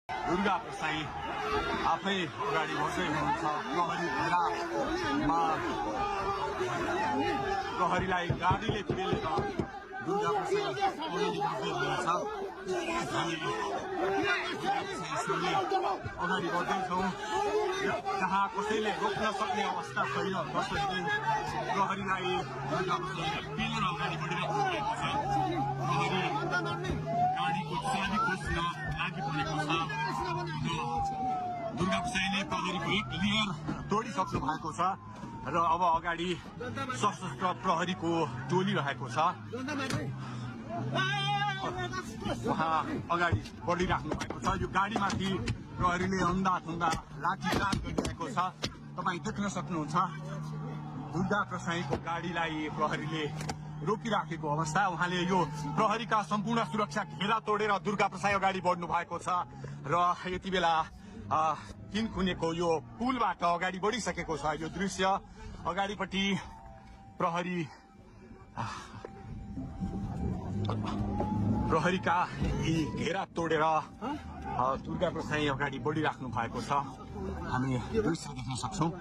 दुर्गा प्रसाई आफै अगाडि बस्दै हुनुहुन्छ। प्रहरी घेरामा प्रहरीलाई गाडीले पेलेर दुर्गा प्रसाई अगाडि बस्दै हुनुहुन्छ। हामी अगाडि बढ्दैछौँ जहाँ कसैले रोक्न सक्ने अवस्था छैन। कसैले प्रहरीलाई दुर्गा प्रसाईले पेलेर अगाडि बढिरहेको भएको छ। प्रहरी गाडीको चाबी खोज्न लागिपरेको छ। दुर्गा प्रसाईले प्रहरीको एक लेयर तोडिसक्नु भएको छ र अब अगाडि सशस्त्र प्रहरीको टोली रहेको छ। उहाँ अगाडि बढिराख्नु भएको छ। यो गाडीमाथि प्रहरीले अन्धाधुन्दा लाठीचार्ज गरिरहेको छ। तपाईँ देख्न सक्नुहुन्छ दुर्गा प्रसाईको गाडीलाई प्रहरीले रोकिराखेको अवस्था। उहाँले यो प्रहरीका सम्पूर्ण सुरक्षा घेरा तोडेर दुर्गा प्रसाई अगाडि बढ्नु भएको छ र यति बेला किनखुनेको यो पुलबाट अगाडि बढिसकेको छ। यो दृश्य अगाडिपट्टि प्रहरीका यी घेरा तोडेर दुर्गा प्रसाई अगाडि बढिराख्नु भएको छ। हामी दृश्य देख्न सक्छौँ।